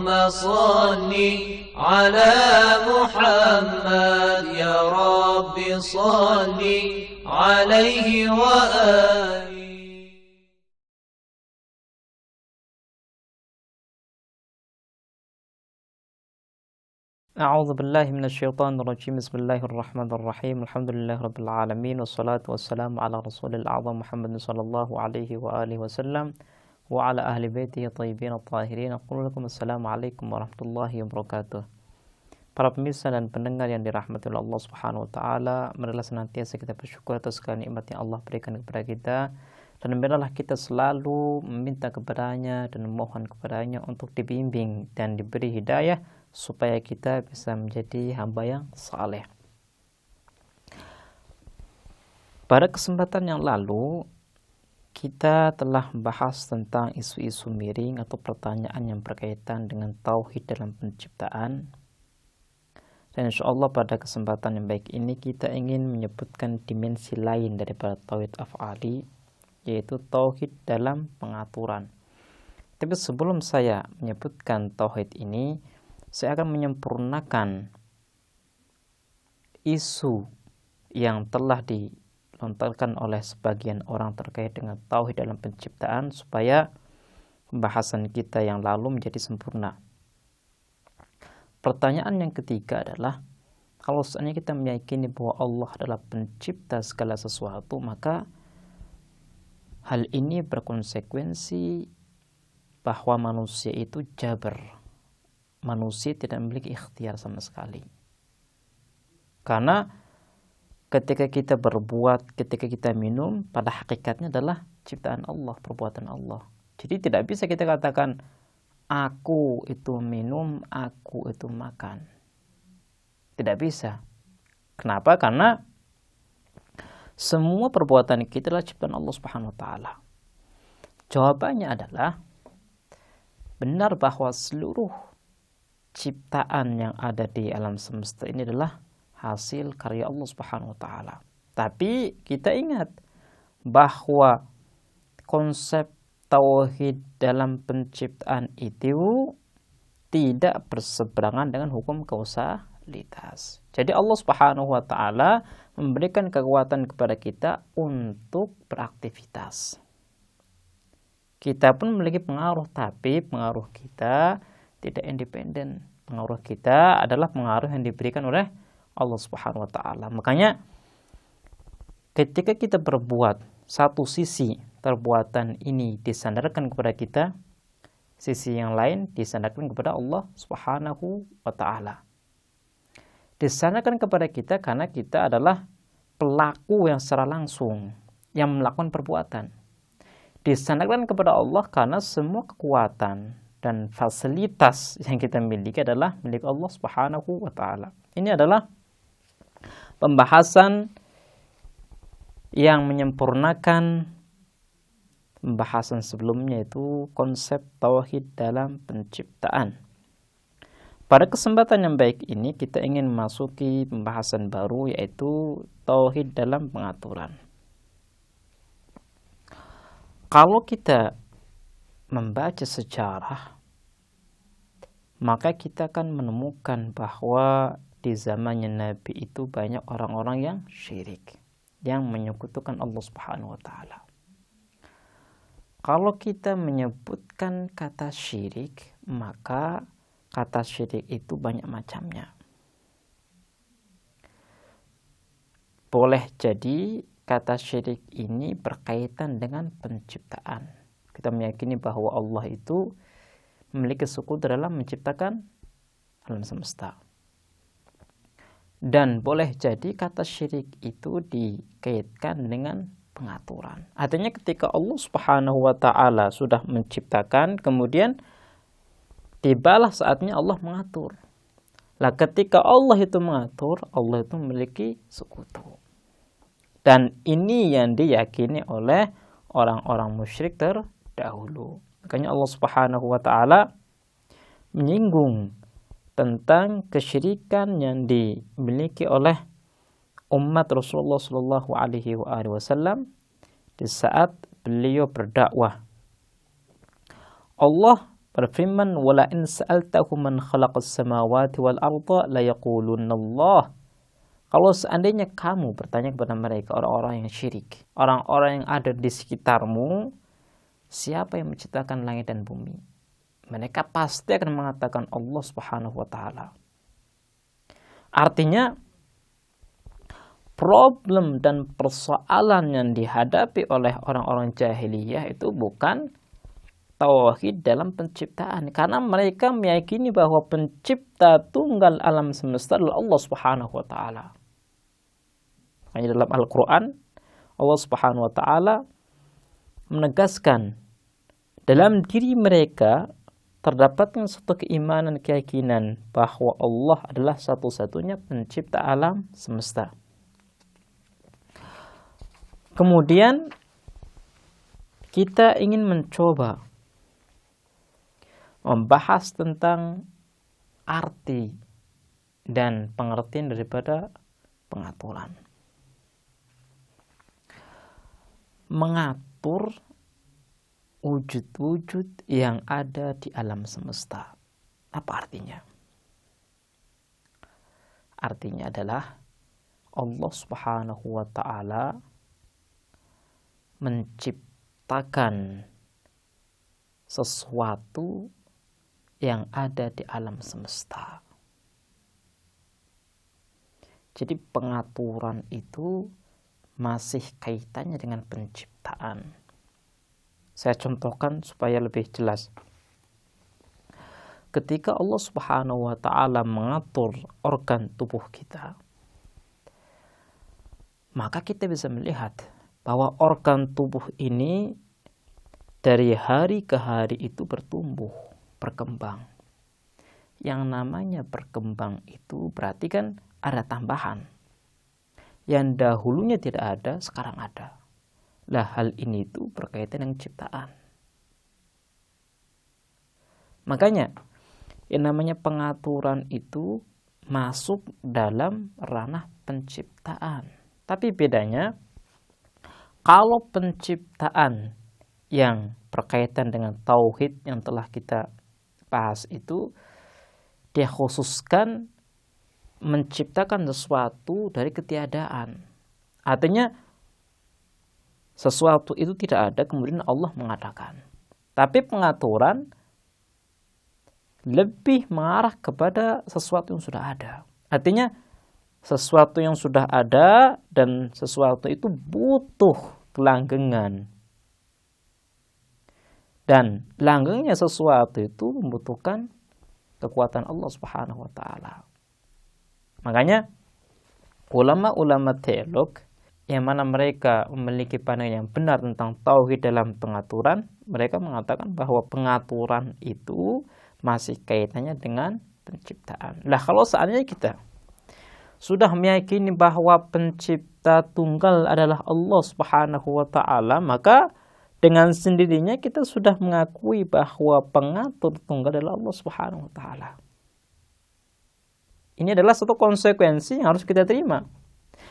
صل على محمد يا رب صل عليه وآله. أعوذ بالله من الشيطان الرجيم. بسم الله الرحمن الرحيم. الحمد لله رب العالمين والصلاة والسلام على رسول الأعظم محمد صلى الله عليه وآله وسلم وعلى أهل بيته الطيبين الطاهرين. أقول لكم السلام عليكم ورحمة الله وبركاته. Para pemirsa dan pendengar yang dirahmati oleh Allah Subhanahu wa taala, marilah senantiasa kita bersyukur atas segala nikmat yang Allah berikan kepada kita, dan marilah kita selalu meminta kepadanya dan memohon kepadanya untuk dibimbing dan diberi hidayah supaya kita bisa menjadi hamba yang saleh. Pada kesempatan yang lalu kita telah membahas tentang isu-isu miring atau pertanyaan yang berkaitan dengan tauhid dalam penciptaan. Dan insyaallah pada kesempatan yang baik ini kita ingin menyebutkan dimensi lain daripada tauhid af'ali, yaitu tauhid dalam pengaturan. Tapi sebelum saya menyebutkan tauhid ini, saya akan menyempurnakan isu yang telah dilontarkan oleh sebagian orang terkait dengan tauhid dalam penciptaan supaya pembahasan kita yang lalu menjadi sempurna. Pertanyaan yang ketiga adalah, kalau seandainya kita meyakini bahwa Allah adalah pencipta segala sesuatu, maka hal ini berkonsekuensi bahwa manusia itu jabr. Manusia tidak memiliki ikhtiar sama sekali. Karena ketika kita berbuat, ketika kita minum, pada hakikatnya adalah ciptaan Allah, perbuatan Allah. Jadi tidak bisa kita katakan, aku itu minum, aku itu makan. Tidak bisa. Kenapa? Karena semua perbuatan kita adalah ciptaan Allah Subhanahu wa taala. Jawabannya adalah, benar bahwa seluruh ciptaan yang ada di alam semesta ini adalah hasil karya Allah Subhanahu wa taala. Tapi kita ingat bahwa konsep tauhid dalam penciptaan itu tidak berseberangan dengan hukum kausalitas. Jadi Allah Subhanahu wa taala memberikan kekuatan kepada kita untuk beraktivitas. Kita pun memiliki pengaruh, tapi pengaruh kita tidak independen. Pengaruh kita adalah pengaruh yang diberikan oleh Allah Subhanahu wa taala. Makanya ketika kita berbuat, satu sisi perbuatan ini disandarkan kepada kita, sisi yang lain disandarkan kepada Allah Subhanahu wa taala. Disandarkan kepada kita karena kita adalah pelaku yang secara langsung yang melakukan perbuatan. Disandarkan kepada Allah karena semua kekuatan dan fasilitas yang kita miliki adalah milik Allah Subhanahu wa taala. Ini adalah pembahasan yang menyempurnakan pembahasan sebelumnya, yaitu konsep tauhid dalam penciptaan. Pada kesempatan yang baik ini kita ingin memasuki pembahasan baru, yaitu tauhid dalam pengaturan. Kalau kita membaca sejarah, maka kita akan menemukan bahwa di zamannya Nabi itu banyak orang-orang yang syirik, yang menyekutukan Allah Subhanahu wa taala. Kalau kita menyebutkan kata syirik, maka kata syirik itu banyak macamnya. Boleh jadi kata syirik ini berkaitan dengan penciptaan. Kita meyakini bahwa Allah itu memiliki sekutu dalam menciptakan alam semesta. Dan boleh jadi kata syirik itu dikaitkan dengan pengaturan. Artinya ketika Allah Subhanahu wa taala sudah menciptakan, kemudian tibalah saatnya Allah mengatur. Lah ketika Allah itu mengatur, Allah itu memiliki sekutu. Dan ini yang diyakini oleh orang-orang musyrik terdahulu. Makanya Allah Subhanahu wa taala menyinggung tentang kesyirikan yang dimiliki oleh umat Rasulullah sallallahu alaihi wasallam di saat beliau berdakwah. Allah berfirman, wala in sa'altahum man khalaqas samawati wal arda la yaqulunallah. Kalau seandainya kamu bertanya kepada mereka, orang-orang yang syirik, orang-orang yang ada di sekitarmu, siapa yang menciptakan langit dan bumi? Mereka pasti akan mengatakan Allah Subhanahu wa taala. Artinya problem dan persoalan yang dihadapi oleh orang-orang jahiliyah itu bukan tauhid dalam penciptaan, karena mereka meyakini bahwa pencipta tunggal alam semesta adalah Allah Subhanahu wa taala. Hanya dalam Al-Qur'an Allah Subhanahu wa taala menegaskan dalam diri mereka terdapatnya suatu keimanan, keyakinan bahwa Allah adalah satu-satunya pencipta alam semesta. Kemudian kita ingin mencoba membahas tentang arti dan pengertian daripada pengaturan. Mengatur wujud-wujud yang ada di alam semesta. Apa artinya? Artinya adalah Allah Subhanahu wa taala menciptakan sesuatu yang ada di alam semesta. Jadi pengaturan itu masih kaitannya dengan penciptaan. Saya contohkan supaya lebih jelas. Ketika Allah Subhanahu wa taala mengatur organ tubuh kita, maka kita bisa melihat bahwa organ tubuh ini dari hari ke hari itu bertumbuh, berkembang. Yang namanya berkembang itu berarti kan ada tambahan. Yang dahulunya tidak ada, sekarang ada. Lah hal ini itu berkaitan dengan ciptaan. Makanya yang namanya pengaturan itu masuk dalam ranah penciptaan. Tapi bedanya, kalau penciptaan yang berkaitan dengan tauhid yang telah kita bahas itu, dia khususkan menciptakan sesuatu dari ketiadaan. Artinya sesuatu itu tidak ada kemudian Allah mengadakan. Tapi pengaturan lebih mengarah kepada sesuatu yang sudah ada. Artinya sesuatu yang sudah ada dan sesuatu itu butuh kelanggengan. Dan langgengnya sesuatu itu membutuhkan kekuatan Allah Subhanahu wa taala. Makanya ulama-ulama teolog yang mana mereka memiliki pandangan yang benar tentang tauhid dalam pengaturan, mereka mengatakan bahwa pengaturan itu masih kaitannya dengan penciptaan. Lah kalau seandainya kita sudah meyakini bahwa pencipta tunggal adalah Allah Subhanahu wa taala, maka dengan sendirinya kita sudah mengakui bahwa pengatur tunggal adalah Allah Subhanahu wa taala. Ini adalah satu konsekuensi yang harus kita terima.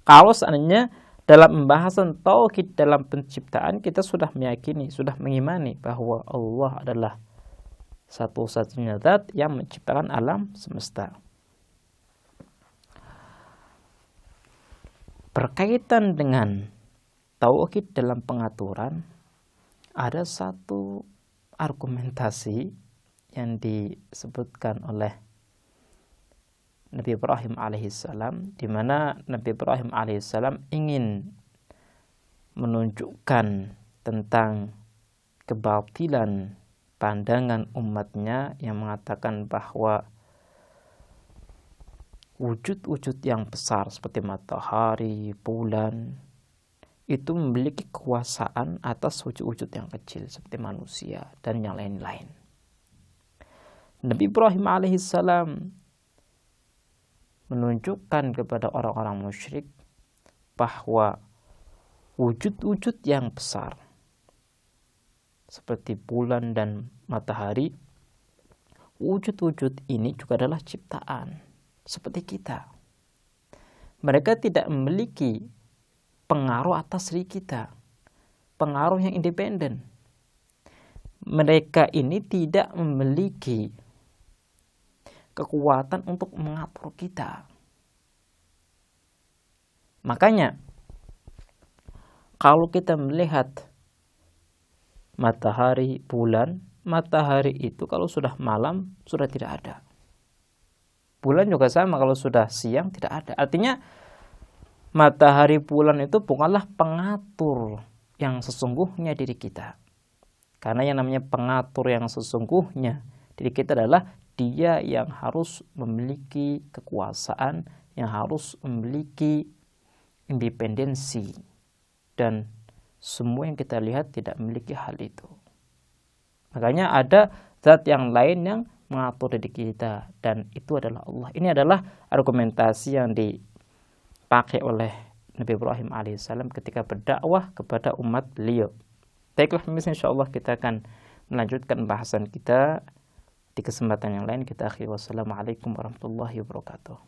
Kalau seandainya dalam pembahasan tauhid dalam penciptaan kita sudah meyakini, sudah mengimani bahwa Allah adalah satu-satunya zat yang menciptakan alam semesta. Berkaitan dengan tauhid dalam pengaturan, ada satu argumentasi yang disebutkan oleh Nabi Ibrahim alaihissalam, di mana Nabi Ibrahim alaihissalam ingin menunjukkan tentang kebatilan pandangan umatnya yang mengatakan bahwa wujud-wujud yang besar seperti matahari, bulan itu memiliki kekuasaan atas wujud-wujud yang kecil seperti manusia dan yang lain-lain. Nabi Ibrahim alaihissalam menunjukkan kepada orang-orang musyrik bahwa wujud-wujud yang besar seperti bulan dan matahari, wujud-wujud ini juga adalah ciptaan seperti kita. Mereka tidak memiliki pengaruh atas diri kita, pengaruh yang independen. mereka ini tidak memiliki kekuatan untuk mengatur kita. Makanya kalau kita melihat matahari, bulan, matahari itu kalau sudah malam sudah tidak ada. Bulan juga sama, kalau sudah siang tidak ada. Artinya matahari, bulan itu bukanlah pengatur yang sesungguhnya diri kita. Karena yang namanya pengatur yang sesungguhnya diri kita adalah dia yang harus memiliki kekuasaan, yang harus memiliki independensi, dan semua yang kita lihat tidak memiliki hal itu. Makanya ada zat yang lain yang mengatur diri kita, dan itu adalah Allah. Ini adalah argumentasi yang dipakai oleh Nabi Ibrahim alaihissalam ketika berdakwah kepada umat beliau. Baiklah, insyaallah kita akan melanjutkan bahasan kita di kesempatan yang lain. Kita akhiri. Wassalamualaikum warahmatullahi wabarakatuh.